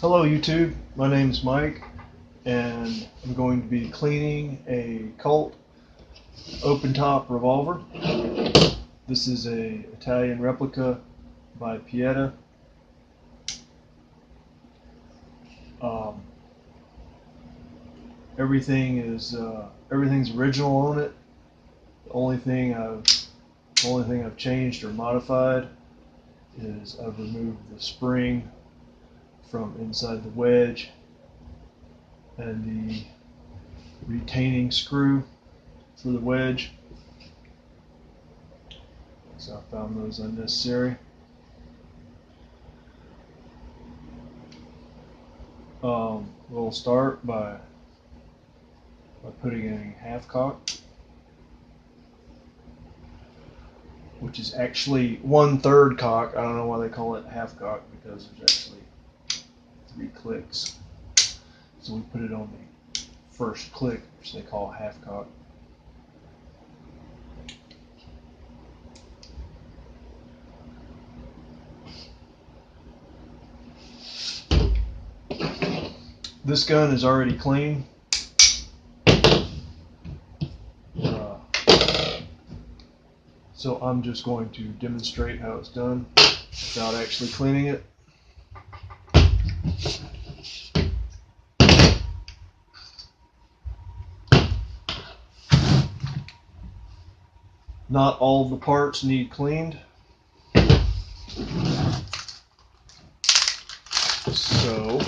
Hello YouTube, my name is Mike and I'm going to be cleaning a Colt open top revolver. This is a Italian replica by Pieta. Everything's original on it. The only thing I've changed or modified is I've removed the spring from inside the wedge and the retaining screw for the wedge. So I found those unnecessary. We'll start by putting in a half cock, which is actually 1/3 cock. I don't know why they call it half cock, because there's actually 3 clicks. So we put it on the first click, which they call half cock. This gun is already clean. So I'm just going to demonstrate how it's done without actually cleaning it. Not all the parts need cleaned. So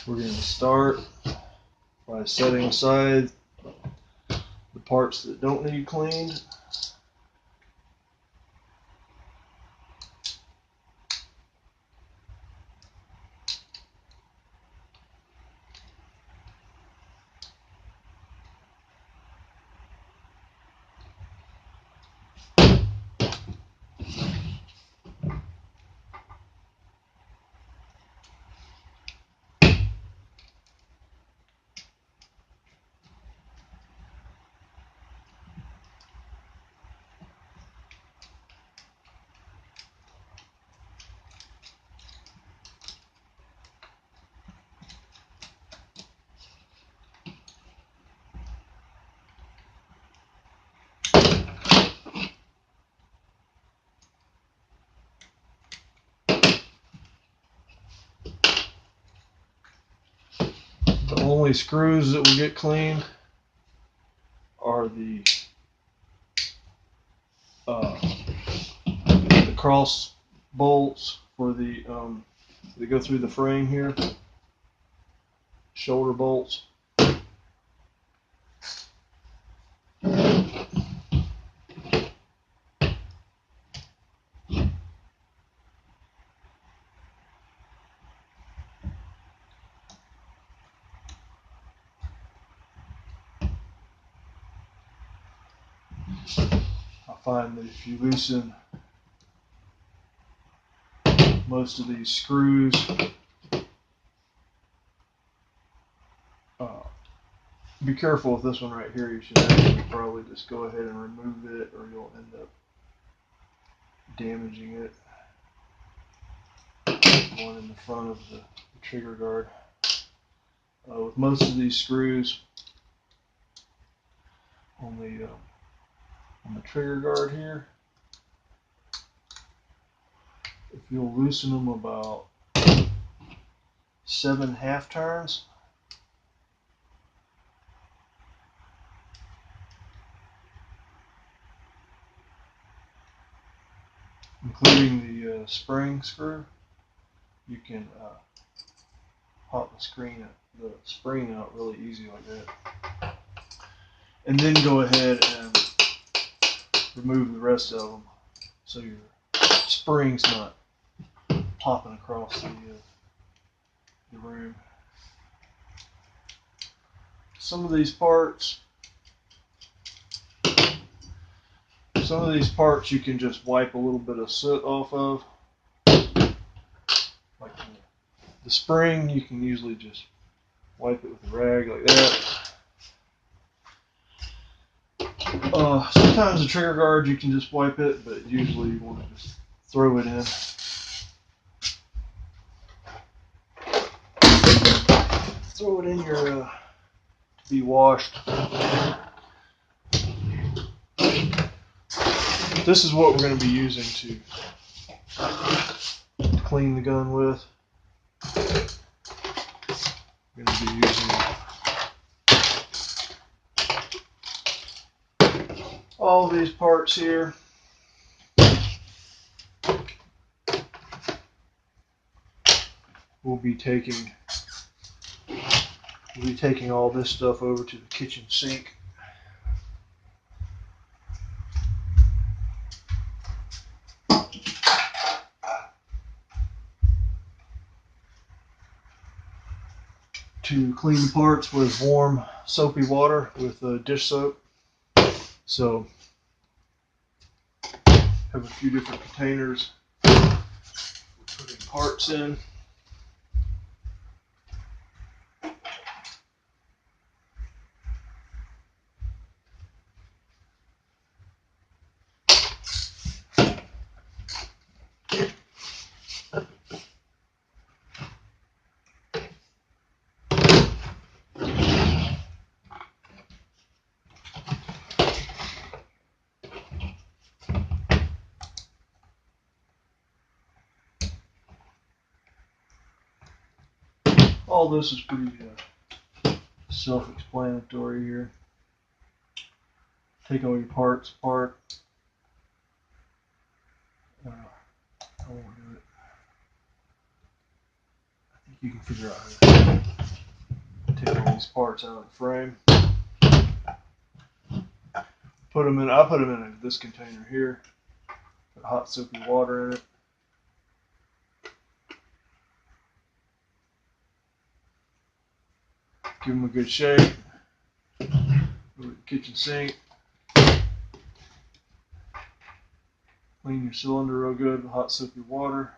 we're going to start by setting aside the parts that don't need cleaned. The only screws that will get cleaned are the cross bolts for the they go through the frame here, shoulder bolts. I find that if you loosen most of these screws, be careful with this one right here. You should actually probably just go ahead and remove it, or you'll end up damaging it. One in the front of the trigger guard. With most of these screws on the trigger guard here, if you'll loosen them about 7 half turns, including the spring screw, you can pop the spring out really easy like that. And then go ahead and remove the rest of them, so your spring's not popping across the room. Some of these parts you can just wipe a little bit of soot off of. Like the spring, you can usually just wipe it with a rag like that. Sometimes the trigger guard you can just wipe it, but usually you want to just throw it in. Throw it in your to be washed. This is what we're going to be using to clean the gun with. We're going to be using all these parts here. We'll be taking all this stuff over to the kitchen sink. To clean the parts with warm soapy water with dish soap. So have a few different containers we're putting parts in. All this is pretty self-explanatory here. Take all your parts apart. I won't do it. I think you can figure out how to take all these parts out of the frame. Put them in. I put them in this container here. Put hot soapy water in it. Give them a good shake. Go to the kitchen sink. Clean your cylinder real good with hot soapy water.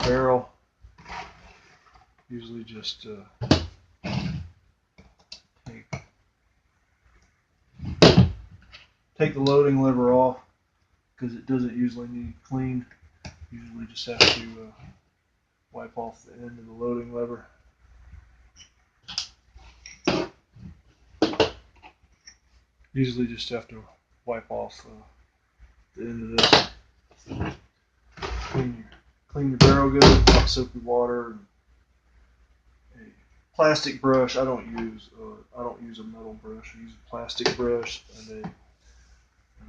Barrel. Usually just take the loading lever off because it doesn't usually need cleaned. Usually just have to wipe off the end of the loading lever. Usually just have to wipe off the end of this. Clean your barrel good with hot soapy water and a plastic brush. I don't use a metal brush. I use a plastic brush and a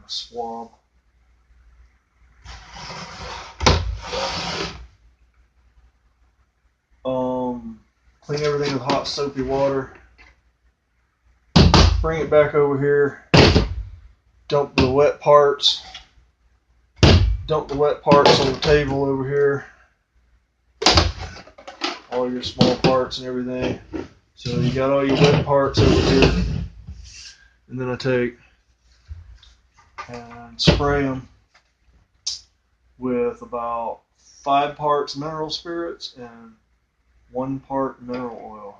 swab. Clean everything with hot soapy water. Bring it back over here. Dump the wet parts. Dump the wet parts on the table over here. All your small parts and everything. So you got all your wet parts over here. And then I take and spray them with about 5 parts mineral spirits and 1 part mineral oil.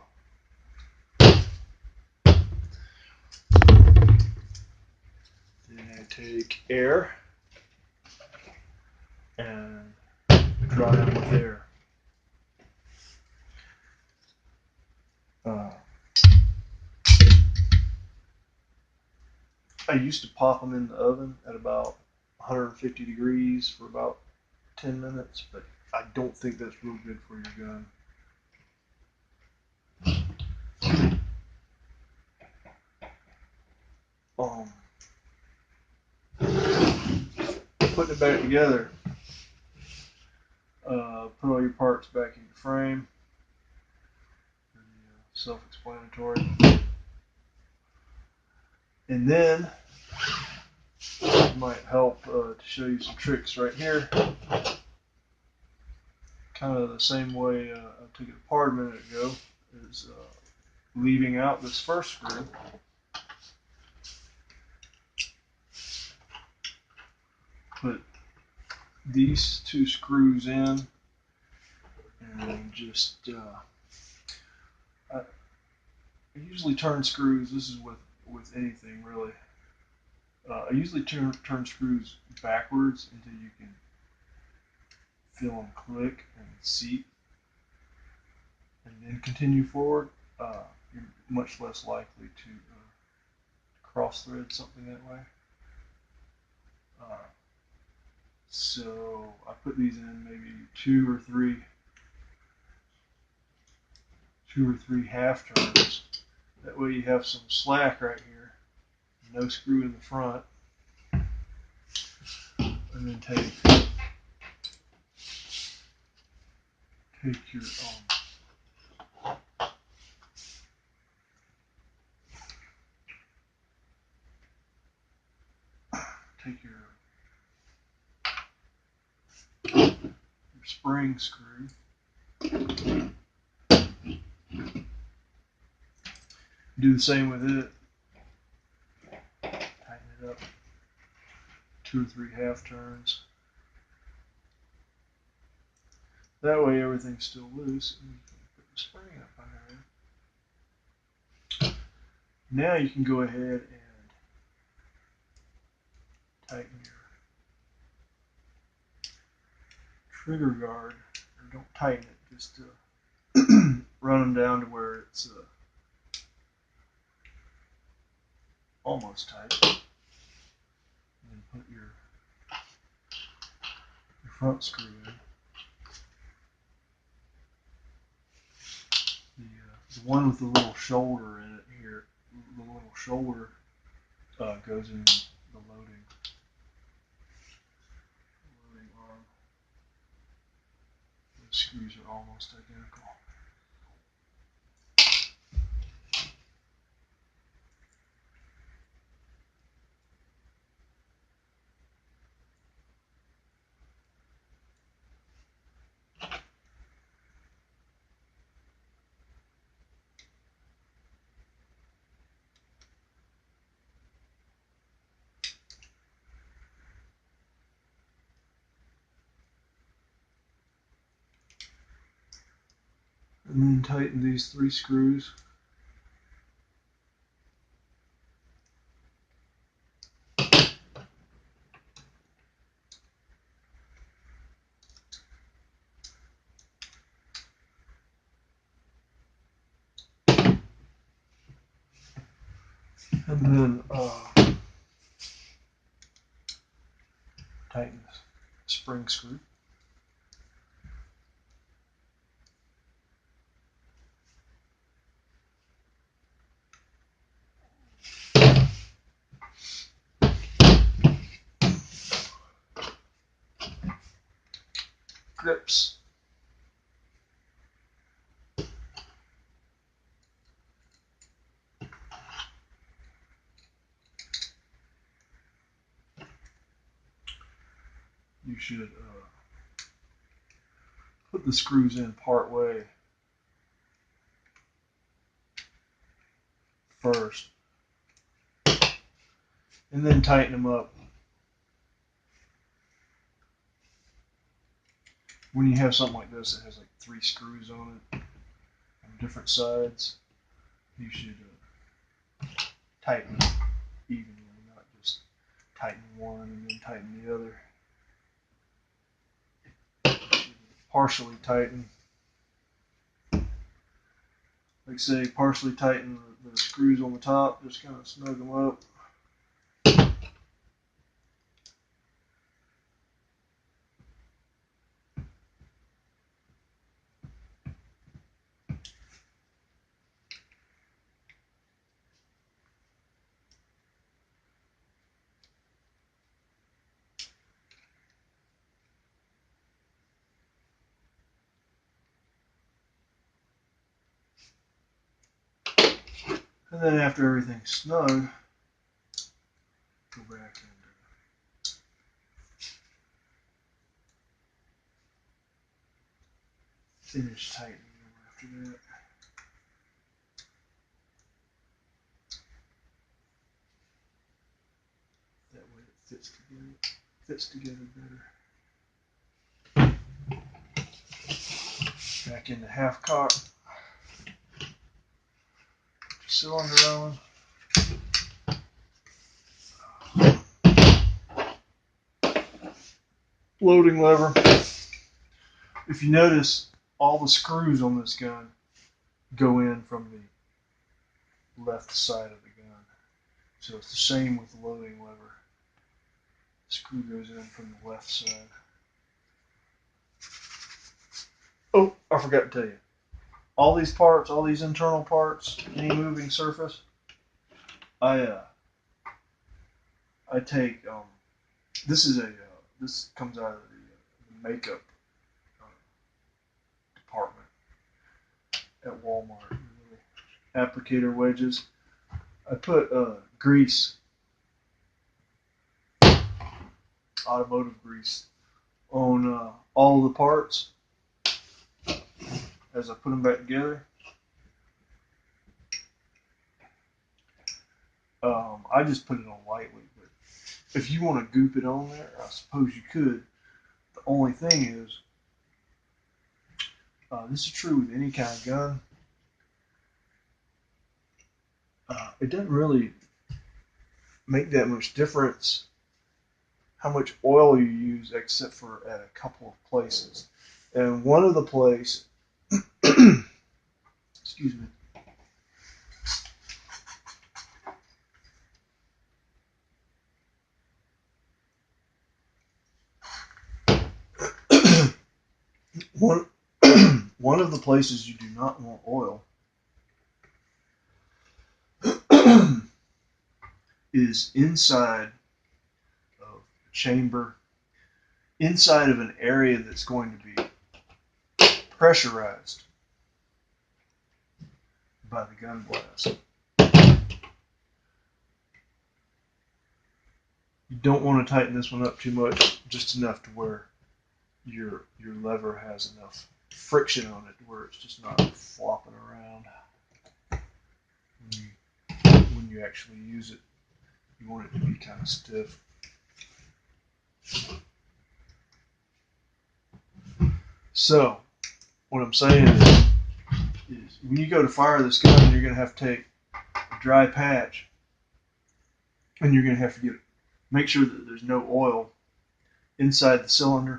Then I take air and dry them with air. I used to pop them in the oven at about 150 degrees for about 10 minutes, but I don't think that's real good for your gun. Putting it back together. Put all your parts back in your frame. Self-explanatory. And then it might help to show you some tricks right here. Kind of the same way I took it apart a minute ago, is leaving out this first screw. Put these 2 screws in and everything. Just I usually turn screws. This is with anything really. I usually turn screws backwards until you can feel them click and seat, and then continue forward. You're much less likely to cross thread something that way. So I put these in maybe two or three half turns. That way you have some slack right here, no screw in the front, and then take your take your spring screw. Do the same with it. Tighten it up. 2 or 3 half turns. That way everything's still loose, and you can put the spring up under it. Now you can go ahead and tighten your trigger guard, or don't tighten it, just run them down to where it's almost tight. And then put your front screw in. The one with the little shoulder in it here, the little shoulder goes in the loading arm. The screws are almost identical. And then tighten these 3 screws. And then tighten the spring screw. Grips. You should put the screws in part way first, and then tighten them up. When you have something like this that has like 3 screws on it on different sides, you should tighten them evenly, not just tighten one and then tighten the other. Partially tighten, like say, partially tighten the screws on the top, just kind of snug them up. And then after everything's snug, go back and finish tightening them after that. That way it fits together better. Back in the half cock. Cylinder on. Loading lever. If you notice, all the screws on this gun go in from the left side of the gun. So it's the same with the loading lever. The screw goes in from the left side. Oh, I forgot to tell you. All these parts, all these internal parts, any moving surface, I take, this comes out of the makeup department at Walmart. Applicator wedges. I put grease, automotive grease, on all the parts as I put them back together. I just put it on lightly, but if you want to goop it on there, I suppose you could. The only thing is, this is true with any kind of gun, it doesn't really make that much difference how much oil you use, except for at a couple of places. And one of the places, excuse me, one of the places you do not want oil is inside of a chamber, inside of an area that's going to be pressurized by the gun blast. You don't want to tighten this one up too much, just enough to where your lever has enough friction on it where it's just not flopping around when you actually use it. You want it to be kind of stiff. So, what I'm saying is when you go to fire this gun, you're going to have to take a dry patch, and you're going to have to make sure that there's no oil inside the cylinder,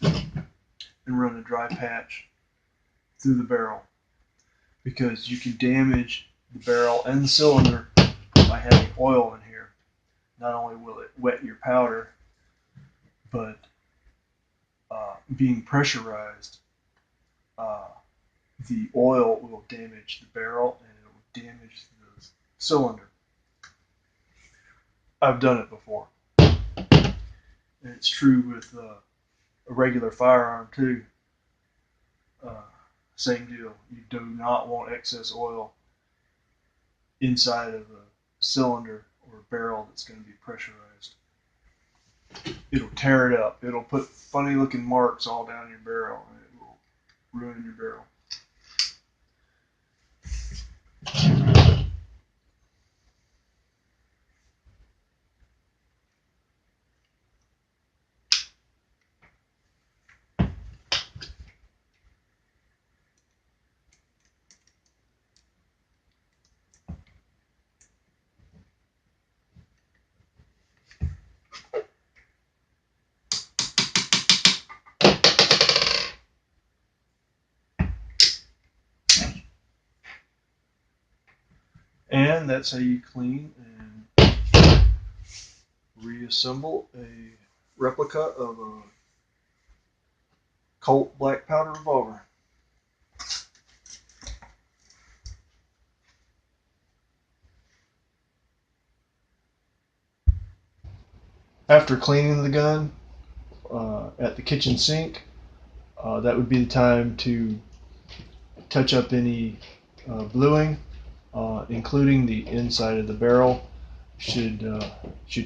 and run a dry patch through the barrel, because you can damage the barrel and the cylinder by having oil in here. Not only will it wet your powder, but being pressurized, the oil will damage the barrel and it will damage the cylinder. I've done it before. And it's true with a regular firearm too. Same deal. You do not want excess oil inside of a cylinder or a barrel that's going to be pressurized. It'll tear it up. It'll put funny looking marks all down your barrel, and it will ruin your barrel. And that's how you clean and reassemble a replica of a Colt black powder revolver. After cleaning the gun at the kitchen sink, that would be the time to touch up any bluing, including the inside of the barrel. Should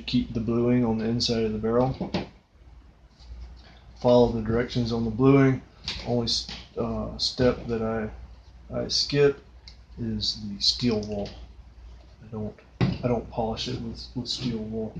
keep the bluing on the inside of the barrel. Follow the directions on the bluing. Only step that I skip is the steel wool. I don't polish it with steel wool.